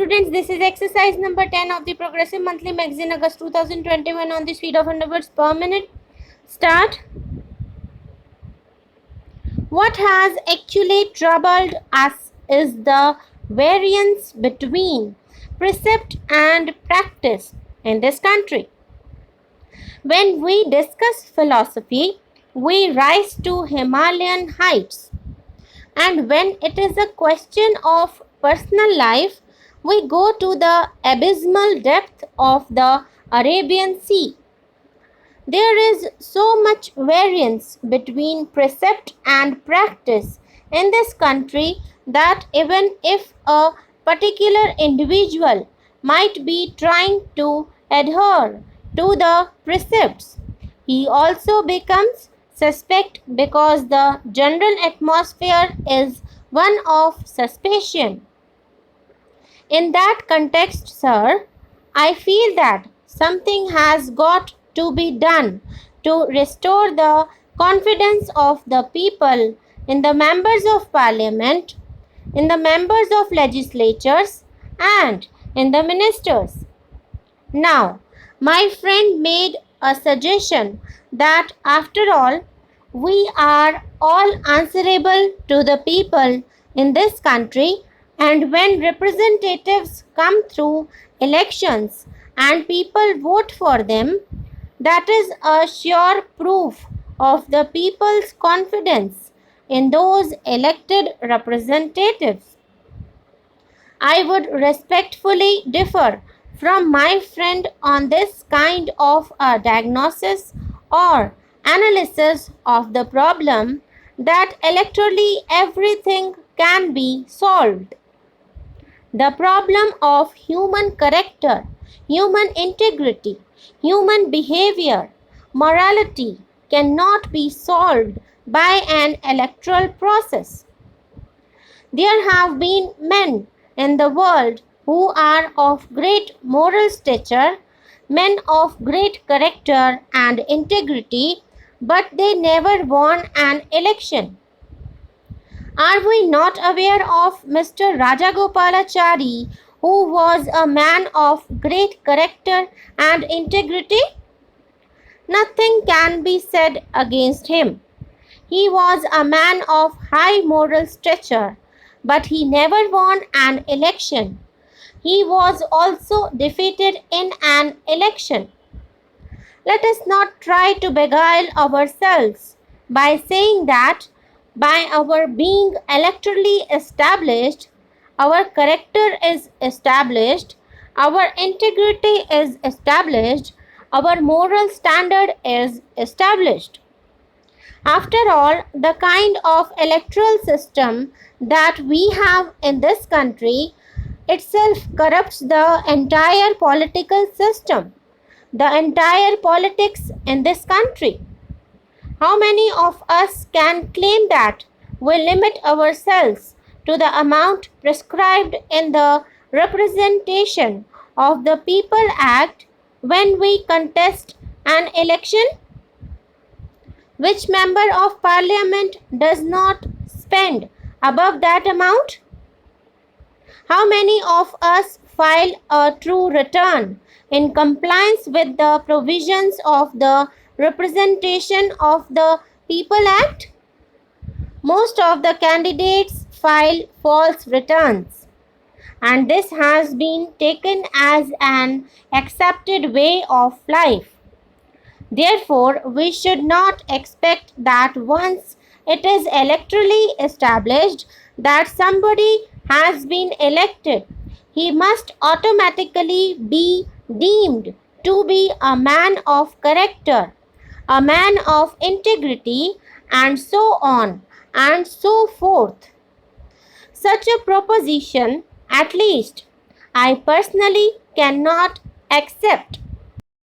students, this is exercise number 10 of the Progressive Monthly Magazine, August 2021, on the speed of 100 words per minute. Start. What has actually troubled us is the variance between precept and practice in this country. When we discuss philosophy, we rise to Himalayan heights. And when it is a question of personal life, we go to the abysmal depth of the Arabian Sea. There is so much variance between precept and practice in this country that even if a particular individual might be trying to adhere to the precepts, he also becomes suspect because the general atmosphere is one of suspicion. In that context, sir, I feel that something has got to be done to restore the confidence of the people in the members of parliament, in the members of legislatures, and in the ministers. Now, my friend made a suggestion that after all, we are all answerable to the people in this country, and when representatives come through elections and people vote for them, that is a sure proof of the people's confidence in those elected representatives. I would respectfully differ from my friend on this kind of a diagnosis or analysis of the problem that electorally everything can be solved. The problem of human character, human integrity, human behavior, morality cannot be solved by an electoral process. There have been men in the world who are of great moral stature, men of great character and integrity, but they never won an election. Are we not aware of Mr. Rajagopalachari, who was a man of great character and integrity? Nothing can be said against him. He was a man of high moral stature, but he never won an election. He was also defeated in an election. Let us not try to beguile ourselves by saying that by our being electorally established, our character is established, our integrity is established, our moral standard is established. After all, the kind of electoral system that we have in this country itself corrupts the entire political system, the entire politics in this country. How many of us can claim that we limit ourselves to the amount prescribed in the Representation of the People Act when we contest an election? Which member of parliament does not spend above that amount? How many of us file a true return in compliance with the provisions of the Representation of the People Act? Most of the candidates file false returns, and this has been taken as an accepted way of life. Therefore, we should not expect that once it is electorally established that somebody has been elected, he must automatically be deemed to be a man of character, a man of integrity, and so on and so forth. Such a proposition, at least, I personally cannot accept.